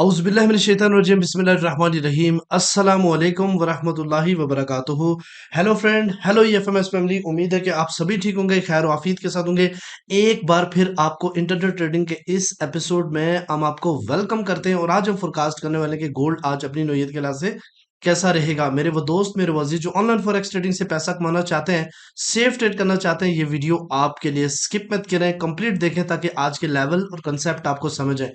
औज़ुबिल्लाहिमिनश्शैतानिर्रजीम बिस्मिल्लाहिर्रहमानिर्रहीम अस्सलामु अलैकुम वरहमतुल्लाहि वबरकातुहू। Hello friend, hello EFMS family. उम्मीद है कि आप सभी ठीक होंगे, खैर आफियत के साथ होंगे। एक बार फिर आपको इंटरनेट ट्रेडिंग के इस एपिसोड में हम आपको वेलकम करते हैं और आज हम फोरकास्ट करने वाले हैं कि गोल्ड आज अपनी नौयत के लिहाज से कैसा रहेगा। मेरे वो दोस्त, मेरे वजीर जो ऑनलाइन फॉरेक्स ट्रेडिंग से पैसा कमाना चाहते हैं, सेफ ट्रेड करना चाहते हैं, ये वीडियो आपके लिए स्किप मत करें, कंप्लीट देखें ताकि आज के लेवल और कंसेप्ट आपको समझ आए।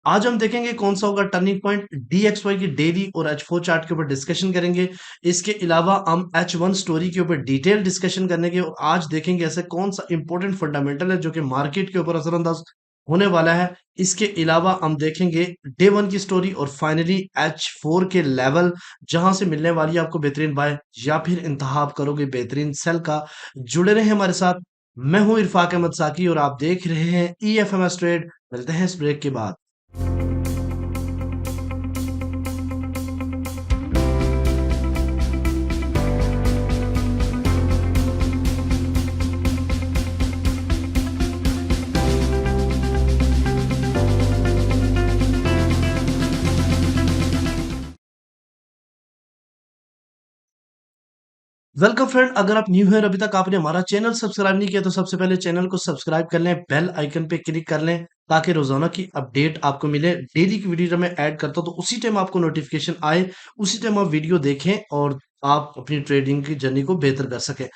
आज हम देखेंगे कौन सा होगा टर्निंग पॉइंट, डीएक्सवाई की डेली और H4 चार्ट के ऊपर डिस्कशन करेंगे। इसके अलावा हम H1 स्टोरी के ऊपर डिटेल डिस्कशन करेंगे और आज देखेंगे ऐसे कौन सा इंपॉर्टेंट फंडामेंटल है जो कि मार्केट के ऊपर असरअंदाज होने वाला है। इसके अलावा हम देखेंगे डे वन की स्टोरी और फाइनली H4 के लेवल जहां से मिलने वाली है आपको बेहतरीन बाय या फिर इंतहाब करोगे बेहतरीन सेल का। जुड़े रहे हमारे साथ। मैं हूं इरफाक अहमद साकी और आप देख रहे हैं EFMS ट्रेड। मिलते हैं इस ब्रेक के बाद। वेलकम फ्रेंड, अगर आप न्यू हैं और अभी तक आपने हमारा चैनल सब्सक्राइब नहीं किया तो सबसे पहले चैनल को सब्सक्राइब कर लें, बेल आइकन पे क्लिक कर लें ताकि रोजाना की अपडेट आपको मिले। डेली की वीडियो जब मैं ऐड करता हूं तो उसी टाइम आपको नोटिफिकेशन आए, उसी टाइम आप वीडियो देखें और आप अपनी ट्रेडिंग की जर्नी को बेहतर कर सकें।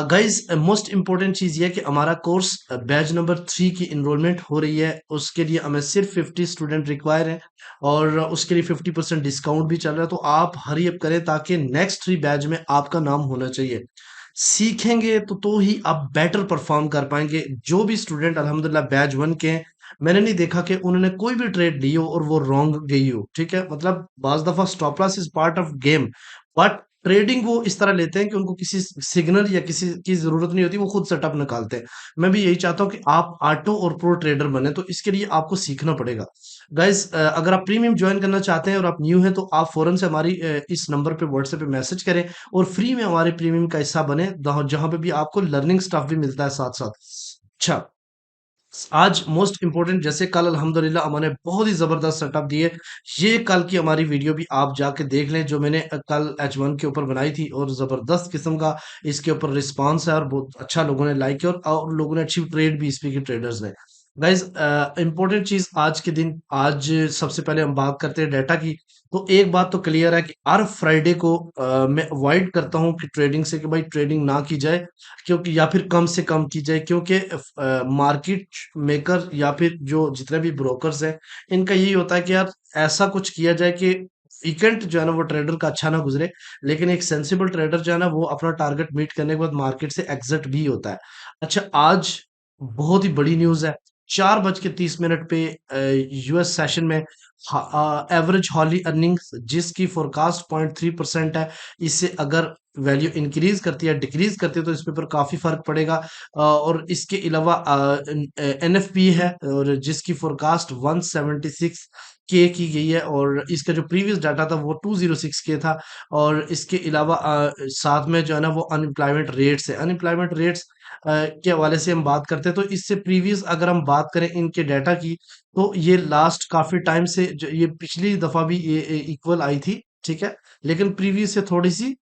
गाइज, मोस्ट इंपॉर्टेंट चीज ये है कि हमारा कोर्स बैच नंबर 3 की इनरोलमेंट हो रही है। उसके लिए हमें सिर्फ 50 स्टूडेंट रिक्वायर है और उसके लिए 50% डिस्काउंट भी चल रहा है, तो आप हरी अप करें ताकि नेक्स्ट 3 बैच में आपका नाम होना चाहिए। सीखेंगे तो ही आप बेटर परफॉर्म कर पाएंगे। जो भी स्टूडेंट अल्हम्दुलिल्लाह बैच 1 के हैं, मैंने नहीं देखा कि उन्होंने कोई भी ट्रेड ली हो और वो रॉन्ग गई हो। ठीक है, मतलब बाज दफा stop loss is part of game, but trading वो इस तरह लेते हैं कि उनको किसी सिग्नल या किसी की जरूरत नहीं होती, वो खुद सेटअप निकालते हैं। मैं भी यही चाहता हूँ कि आप ऑटो और प्रो ट्रेडर बने, तो इसके लिए आपको सीखना पड़ेगा। गाइज, अगर आप प्रीमियम ज्वाइन करना चाहते हैं और आप न्यू हैं तो आप फौरन से हमारी इस नंबर पे व्हाट्सएप पे मैसेज करें और फ्री में हमारे प्रीमियम का हिस्सा बने, जहां पे भी आपको लर्निंग स्टफ भी मिलता है साथ साथ। अच्छा, आज मोस्ट इंपोर्टेंट, जैसे कल अल्हम्दुलिल्लाह हमने बहुत ही जबरदस्त सेटअप दिए। ये कल की हमारी वीडियो भी आप जाके देख लें जो मैंने कल H1 के ऊपर बनाई थी और जबरदस्त किस्म का इसके ऊपर रिस्पांस है और बहुत अच्छा लोगों ने लाइक किया और लोगों ने अच्छी ट्रेड भी इसपे की, ट्रेडर्स ने। गाइज, इंपॉर्टेंट चीज आज के दिन, आज सबसे पहले हम बात करते हैं डाटा की। तो एक बात तो क्लियर है कि हर फ्राइडे को मैं अवॉइड करता हूं कि ट्रेडिंग से, कि भाई ट्रेडिंग ना की जाए, क्योंकि या फिर कम से कम की जाए, क्योंकि मार्केट मेकर या फिर जो जितने भी ब्रोकर्स हैं, इनका यही होता है कि यार ऐसा कुछ किया जाए कि वीकेंड जो है ना वो ट्रेडर का अच्छा ना गुजरे। लेकिन एक सेंसिबल ट्रेडर जो है ना वो अपना टारगेट मीट करने के बाद मार्केट से एग्जिट भी होता है। अच्छा, आज बहुत ही बड़ी न्यूज है। 4:30 पे यूएस सेशन में एवरेज हॉली अर्निंग्स जिसकी फोरकास्ट 0.3% है, इससे अगर वैल्यू इंक्रीज करती है डिक्रीज करती है तो इस पे पर काफी फर्क पड़ेगा। और इसके अलावा एनएफपी है और जिसकी फोरकास्ट 176 के की गई है और इसका जो प्रीवियस डाटा था वो 206 के था। और इसके अलावा साथ में जो है ना वो अनएम्प्लॉयमेंट रेट्स है। अनएम्प्लॉयमेंट रेट्स के हवाले से हम बात करते हैं तो इससे प्रीवियस अगर हम बात करें इनके डाटा की, तो ये लास्ट काफी टाइम से ये पिछली दफा भी ये इक्वल आई थी। ठीक है, लेकिन प्रीवियस से थोड़ी सी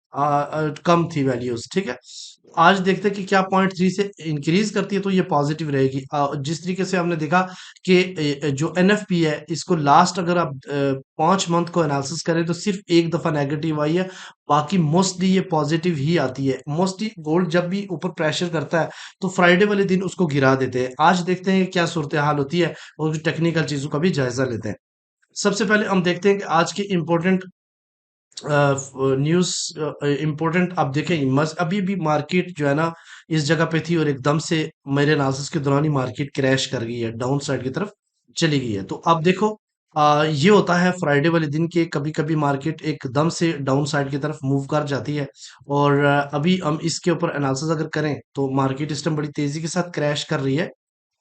कम थी वैल्यूज। ठीक है, आज देखते हैं कि क्या 0.3 से इंक्रीज करती है तो ये पॉजिटिव रहेगी। जिस तरीके से हमने देखा कि जो एनएफपी है इसको लास्ट अगर आप 5 मंथ को एनालिसिस करें तो सिर्फ एक दफा नेगेटिव आई है, बाकी मोस्टली ये पॉजिटिव ही आती है। मोस्टली गोल्ड जब भी ऊपर प्रेशर करता है तो फ्राइडे वाले दिन उसको गिरा देते हैं। आज देखते हैं कि क्या सूरत हाल होती है और टेक्निकल चीजों का भी जायजा लेते हैं। सबसे पहले हम देखते हैं कि आज के इम्पोर्टेंट न्यूज़, इम्पोर्टेंट आप देखें, मस अभी भी मार्केट जो है ना इस जगह पे थी और एकदम से मेरे एनालिसिस के दौरान ही मार्केट क्रैश कर गई है, डाउन साइड की तरफ चली गई है। तो अब देखो, ये होता है फ्राइडे वाले दिन के, कभी-कभी मार्केट एकदम से डाउन साइड की तरफ मूव कर जाती है। और अभी हम इसके ऊपर एनालिसिस अगर करें तो मार्केट इस टाइम बड़ी तेजी के साथ क्रैश कर रही है।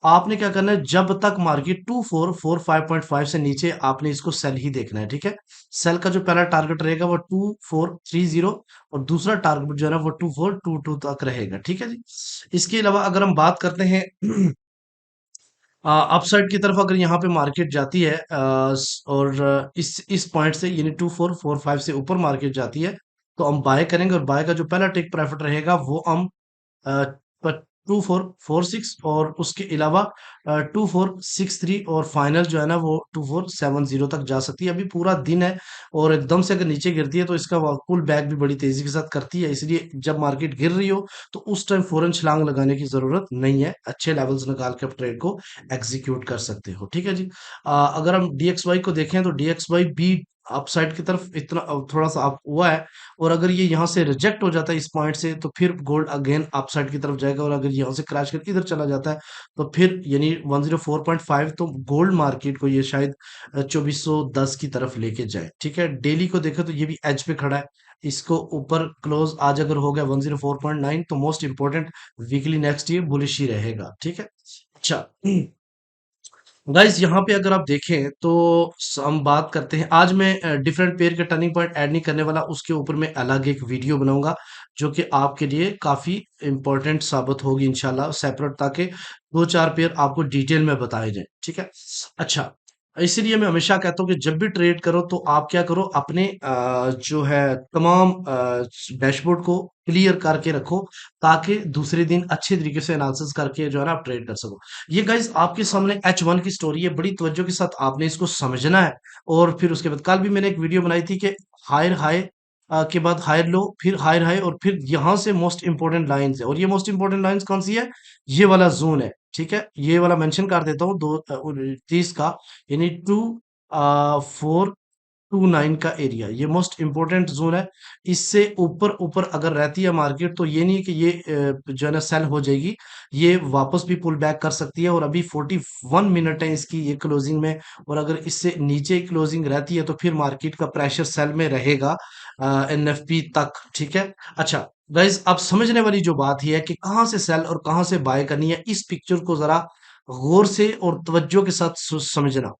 आपने क्या करना है, जब तक मार्केट 2445.5 से नीचे, आपने इसको सेल ही देखना है। ठीक है, सेल का जो पहला टारगेट रहेगा वो 2430 और दूसरा टारगेट जो है ना वो 2422 तक रहेगा। ठीक है जी। इसके अलावा अगर हम बात करते हैं अपसाइड की तरफ अगर यहाँ पे मार्केट जाती है और इस पॉइंट से यानी 2445 से ऊपर मार्केट जाती है, तो हम बाय करेंगे और बाय का जो पहला टेक प्रॉफिट रहेगा वो हम 2446 और उसके अलावा 2463 और फाइनल जो है ना वो 2470 तक जा सकती है। अभी पूरा दिन है और एकदम से अगर नीचे गिरती है तो इसका पुल बैक भी बड़ी तेजी के साथ करती है, इसलिए जब मार्केट गिर रही हो तो उस टाइम फौरन छलांग लगाने की जरूरत नहीं है। अच्छे लेवल्स निकाल के आप ट्रेड को एग्जीक्यूट कर सकते हो, ठीक है जी। अगर हम डीएक्सवाई को देखें तो डीएक्सवाई भी अपसाइड की तरफ इतना थोड़ा सा अप हुआ है, और अगर ये यहाँ से रिजेक्ट हो जाता है इस पॉइंट से तो फिर गोल्ड अगेन अपसाइड की तरफ जाएगा, और अगर यहाँ से क्रैश करके इधर चला जाता है तो फिर यानी 104.5 तो गोल्ड मार्केट को ये शायद 2410 की तरफ लेके जाए, ठीक है। डेली को देखें तो ये भी एज पे खड़ा है, इसको ऊपर क्लोज आज अगर हो गया 104.9 तो मोस्ट इंपॉर्टेंट वीकली नेक्स्ट ये बुलिश ही रहेगा, ठीक है। अच्छा गाइस, यहाँ पे अगर आप देखें तो हम बात करते हैं, आज मैं डिफरेंट पेयर के टर्निंग पॉइंट ऐड नहीं करने वाला, उसके ऊपर मैं अलग एक वीडियो बनाऊंगा जो कि आपके लिए काफी इंपॉर्टेंट साबित होगी इंशाल्लाह सेपरेट, ताकि दो चार पेयर आपको डिटेल में बताए जाए, ठीक है। अच्छा, इसीलिए मैं हमेशा कहता हूँ कि जब भी ट्रेड करो तो आप क्या करो, अपने जो है तमाम डैशबोर्ड को क्लियर करके रखो, ताकि दूसरे दिन अच्छे तरीके से एनालिसिस करके जो है ना आप ट्रेड कर सको। ये गाइस आपके सामने H1 की स्टोरी है, बड़ी तवज्जो के साथ आपने इसको समझना है। और फिर उसके बाद कल भी मैंने एक वीडियो बनाई थी कि हायर हाई के बाद हायर लो, फिर हायर हाई, और फिर यहाँ से मोस्ट इंपॉर्टेंट लाइंस है, और ये मोस्ट इंपॉर्टेंट लाइंस कौन सी है, ये वाला जोन है, ठीक है। ये वाला मेंशन कर देता हूँ, 2:30 का, यानी 429 का एरिया, ये मोस्ट इंपॉर्टेंट जोन है। इससे ऊपर ऊपर अगर रहती है मार्केट तो ये नहीं है कि ये जो है ना सेल हो जाएगी, ये वापस भी पुल बैक कर सकती है, और अभी 41 मिनट है इसकी ये क्लोजिंग में, और अगर इससे नीचे क्लोजिंग रहती है तो फिर मार्केट का प्रेशर सेल में रहेगा एनएफपी तक, ठीक है। अच्छा गाइज, अब समझने वाली जो बात ही है कि कहाँ से सेल और कहाँ से बाय करनी है, इस पिक्चर को जरा गौर से और तवज्जो के साथ समझना,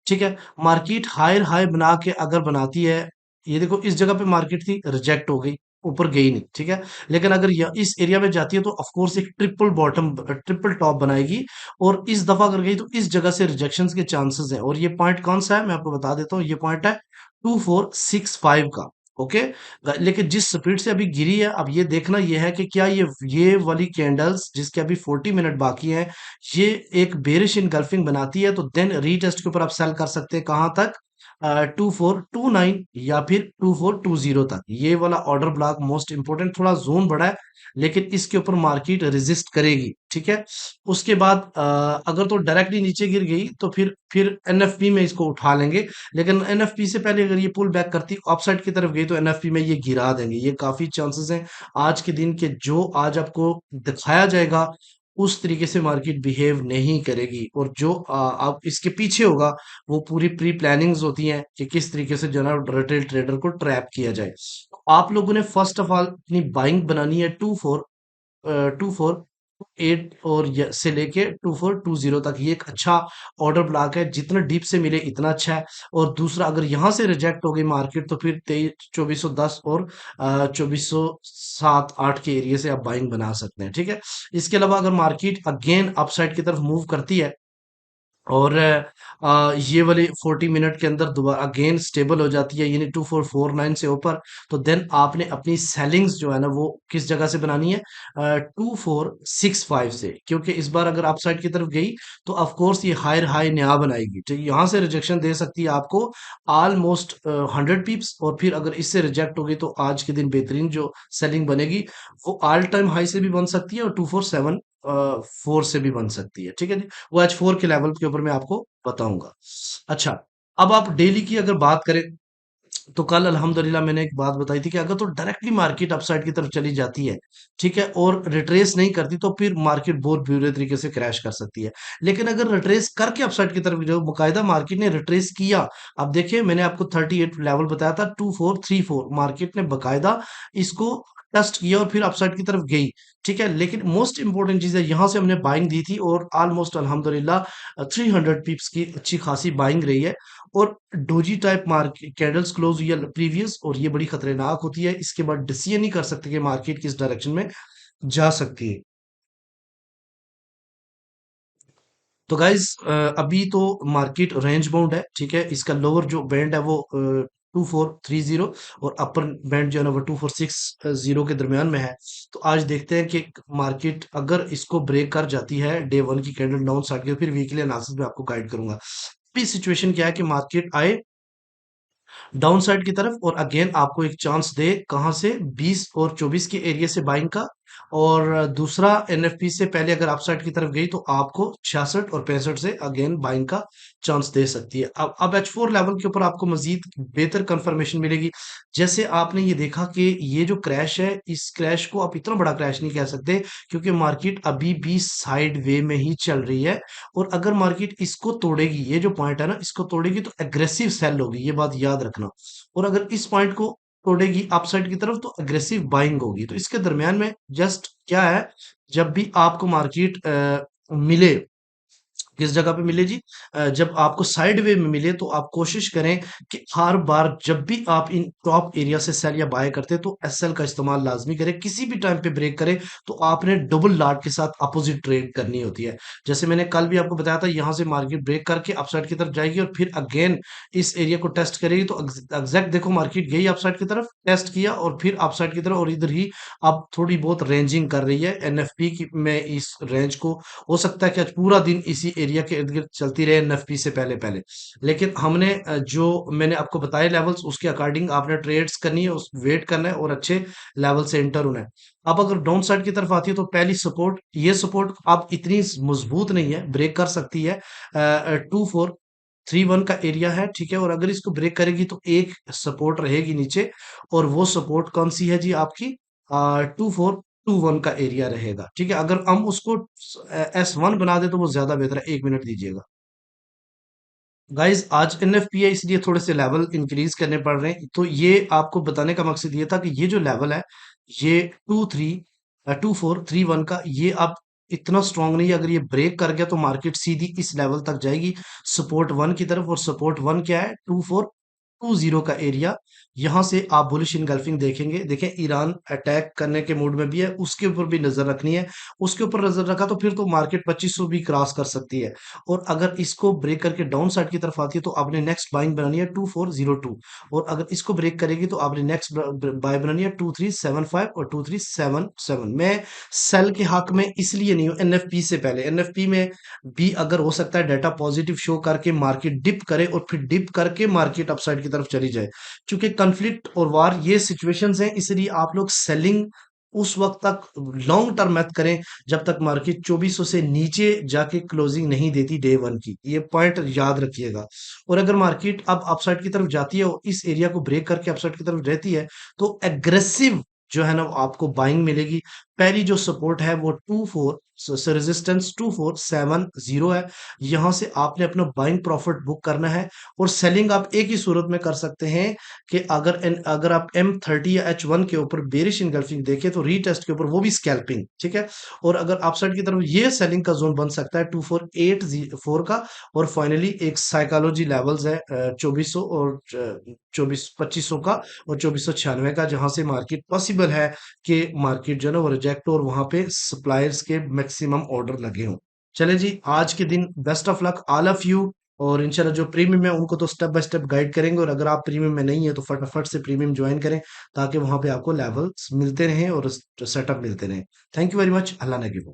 ठीक है। मार्केट हायर हाई बना के अगर बनाती है, ये देखो इस जगह पे मार्केट थी, रिजेक्ट हो गई, ऊपर गई नहीं, ठीक है। लेकिन अगर इस एरिया में जाती है तो ऑफ कोर्स एक ट्रिपल बॉटम ट्रिपल टॉप बनाएगी, और इस दफा अगर गई तो इस जगह से रिजेक्शन के चांसेस हैं, और ये पॉइंट कौन सा है मैं आपको बता देता हूँ, ये पॉइंट है 2465 का, ओके। लेकिन जिस स्पीड से अभी गिरी है, अब ये देखना ये है कि क्या ये वाली कैंडल्स जिसके अभी 40 मिनट बाकी हैं, ये एक बेरिश इनगल्फिंग बनाती है तो देन रीटेस्ट के ऊपर आप सेल कर सकते हैं, कहां तक, 2429 या फिर 2420 तक। ये वाला ऑर्डर ब्लॉक मोस्ट इंपोर्टेंट, थोड़ा जोन बड़ा है लेकिन इसके ऊपर मार्केट रेजिस्ट करेगी, ठीक है। उसके बाद अगर तो डायरेक्टली नीचे गिर गई तो फिर एनएफपी में इसको उठा लेंगे, लेकिन एनएफपी से पहले अगर ये पुल बैक करती अपसाइड की तरफ गई तो एनएफपी में ये गिरा देंगे, ये काफी चांसेस हैं आज के दिन के, जो आज आपको दिखाया जाएगा उस तरीके से मार्केट बिहेव नहीं करेगी, और जो आप इसके पीछे होगा वो पूरी प्री प्लानिंग्स होती हैं कि किस तरीके से जो है ना रिटेल ट्रेडर को ट्रैप किया जाए। आप लोगों ने फर्स्ट ऑफ ऑल अपनी बाइंग बनानी है 2428 और से लेके 2420 तक, ये एक अच्छा ऑर्डर ब्लॉक है, जितना डीप से मिले इतना अच्छा है। और दूसरा, अगर यहाँ से रिजेक्ट हो गई मार्केट तो फिर 2410 और 2407-8 के एरिया से आप बाइंग बना सकते हैं, ठीक है। इसके अलावा अगर मार्केट अगेन अपसाइड की तरफ मूव करती है और ये वाली 40 मिनट के अंदर दोबारा अगेन स्टेबल हो जाती है, यानी 2449 से ऊपर, तो देन आपने अपनी सेलिंग्स जो है ना वो किस जगह से बनानी है, 2465 से, क्योंकि इस बार अगर आप साइड की तरफ गई तो ऑफ कोर्स ये हायर हाई नया बनाएगी, तो यहाँ से रिजेक्शन दे सकती है आपको ऑलमोस्ट 100 पिप्स, और फिर अगर इससे रिजेक्ट होगी तो आज के दिन बेहतरीन जो सेलिंग बनेगी वो ऑल टाइम हाई से भी बन सकती है और 2474 से भी बन सकती है, ठीक है जी। वो H4 के लेवल के ऊपर मैं आपको बताऊंगा। अच्छा, अब आप डेली की अगर बात करें तो कल अल्हम्दुलिल्लाह मैंने एक बात बताई थी कि अगर तो डायरेक्टली मार्केट अपसाइड की तरफ चली जाती है, ठीक है, और रिट्रेस नहीं करती तो फिर मार्केट बहुत बुरे तरीके से क्रैश कर सकती है। लेकिन अगर रिट्रेस करके अपसाइड की तरफ जो बकायदा मार्केट ने रिट्रेस किया, अब देखिए मैंने आपको 38 लेवल बताया था, 2434 मार्केट ने बकायदा इसको टेस्ट किया और फिर अपसाइड की तरफ गई, ठीक है। लेकिन मोस्ट इंपॉर्टेंट चीज है, यहां से हमने बाइंग दी थी और ऑलमोस्ट अल्हम्दुलिल्लाह 300 पिप्स की अच्छी खासी बाइंग रही है, और doji type market candles close हुई है प्रीवियस, और ये बड़ी खतरनाक होती है, इसके बाद डिसीजन नहीं कर सकते कि मार्केट किस डायरेक्शन में जा सकती है। तो गाइज अभी तो मार्केट रेंज बाउंड है, ठीक है। इसका लोअर जो बैंड है वो 2430 और अपर बैंड जो है ना वो 2460 के दरमियान में है। तो आज देखते हैं कि मार्केट अगर इसको ब्रेक कर जाती है डे वन की कैंडल डाउन साइड के, फिर वीकली एनालिसिस में आपको गाइड करूंगा। अभी सिचुएशन क्या है कि मार्केट आए डाउन साइड की तरफ और अगेन आपको एक चांस दे, कहां से, 20 और 24 के एरिया से बाइंग का। और दूसरा एनएफपी से पहले अगर अपसाइड की तरफ गई तो आपको 66 और 65 से अगेन बाइंग का चांस दे सकती है। अब H4 लेवल के ऊपर आपको मजीद बेहतर कंफर्मेशन मिलेगी। जैसे आपने ये देखा कि ये जो क्रैश है, इस क्रैश को आप इतना बड़ा क्रैश नहीं कह सकते, क्योंकि मार्केट अभी भी साइड वे में ही चल रही है। और अगर मार्केट इसको तोड़ेगी, ये जो पॉइंट है ना, इसको तोड़ेगी तो एग्रेसिव सेल होगी, ये बात याद रखना। और अगर इस पॉइंट को तोड़ेगी अपसाइड की तरफ तो एग्रेसिव बाइंग होगी। तो इसके दरमियान में जस्ट क्या है, जब भी आपको मार्केट मिले, किस जगह पे मिले जी, जब आपको साइड वे में मिले तो आप कोशिश करें कि हर बार जब भी आप इन टॉप एरिया से सेल या बाय करते हैं तो एसएल का इस्तेमाल लाजमी करें। किसी भी टाइम पे ब्रेक करे तो आपने डबल लॉट के साथ अपोजिट ट्रेड करनी होती है। जैसे मैंने कल भी आपको बताया था, यहां से मार्केट ब्रेक करके अपसाइड की तरफ जाएगी और फिर अगेन इस एरिया को टेस्ट करेगी। तो एग्जैक्ट देखो, मार्केट गई अपसाइड की तरफ, टेस्ट किया और फिर अपसाइड की तरफ, और इधर ही अब थोड़ी बहुत रेंजिंग कर रही है एनएफपी की में इस रेंज को। हो सकता है कि आज पूरा दिन इसी एरिया के इर्द गिर्द चलती रहे एनएफपी से पहले पहले। लेकिन हमने जो मैंने आपको बताए लेवल्स, उसके अकॉर्डिंग आपने ट्रेड्स करनी है, उस वेट करना है और अच्छे लेवल से एंटर होना है। अब अगर डाउन साइड की तरफ आती है तो पहली सपोर्ट, ये सपोर्ट अब इतनी मजबूत नहीं है, ब्रेक कर सकती है। 2431 का एरिया है, ठीक है। और अगर इसको ब्रेक करेगी तो एक सपोर्ट रहेगी नीचे, और वो सपोर्ट कौन सी है जी, आपकी 2421 का एरिया रहेगा, ठीक है। अगर हम उसको S1 बना दे तो वो ज्यादा बेहतर है। 1 मिनट दीजिएगा गाइज, आज एनएफपी है इसलिए थोड़े से लेवल इंक्रीज करने पड़ रहे हैं। तो ये आपको बताने का मकसद ये था कि ये जो लेवल है, ये 2431 का, ये अब इतना स्ट्रांग नहीं है। अगर ये ब्रेक कर गया तो मार्केट सीधी इस लेवल तक जाएगी, सपोर्ट वन की तरफ। और सपोर्ट वन क्या है, 2420 का एरिया। यहां से आप बुलिश इनगल्फिंग देखेंगे। देखें, ईरान अटैक करने के मूड में भी है, उसके ऊपर भी नजर रखनी है। उसके ऊपर नजर रखा तो फिर तो मार्केट 2500 भी क्रॉस कर सकती है। और अगर इसको ब्रेक करके डाउन साइड की तरफ आती है तो आपने नेक्स्ट बाइंग बनानी है 2402। और अगर इसको ब्रेक करेगी तो आपने नेक्स्ट बाय बनानी है 2375 और 2377। मैं सेल के हक में इसलिए नहीं हूं एनएफपी से पहले। एनएफपी में भी अगर हो सकता है डाटा पॉजिटिव शो करके मार्केट डिप करे और फिर डिप करके मार्केट अपसाइड की तरफ चली जाए। क्योंकि कन्फ्लिक्ट और वार ये सिचुएशंस हैं, इसलिए आप लोग सेलिंग उस वक्त तक लॉन्ग टर्म मत करें जब तक मार्केट 2400 से नीचे जाके क्लोजिंग नहीं देती डे वन की। ये पॉइंट याद रखिएगा। और अगर मार्केट अब अपसाइड की तरफ जाती है और इस एरिया को ब्रेक करके अपसाइड की तरफ रहती है तो एग्रेसिव जो है ना वो आपको बाइंग मिलेगी। पहली जो सपोर्ट है वो 24 रेजिस्टेंस 2470 है। यहां से आपने अपना बाइंग प्रॉफिट बुक करना है। और सेलिंग आप एक ही सूरत में कर सकते हैं कि अगर आप M30 या H1 के ऊपर बेरिश इनगल्फिंग देखें तो रीटेस्ट के ऊपर वो भी स्कैल्पिंग, ठीक है। और अगर अपसाइड की तरफ ये सेलिंग का जोन बन सकता है 2484 का। और फाइनली एक साइकोलॉजी लेवल्स है 2400 और 2500 का और 2496 का, जहां से मार्केट पॉसिबल है कि मार्केट जो है ना वो रिजेक्ट हो और वहां पे सप्लायर्स के मैक्सिमम ऑर्डर लगे हों। चले जी, आज के दिन best of luck all of you. और इंशाल्लाह जो प्रीमियम है उनको तो स्टेप बाय स्टेप गाइड करेंगे। और अगर आप प्रीमियम में नहीं है तो फटाफट से प्रीमियम ज्वाइन करें, ताकि वहां पे आपको लेवल्स मिलते रहें और सेटअप मिलते रहें। Thank you very much. अल्लाह ने गिव।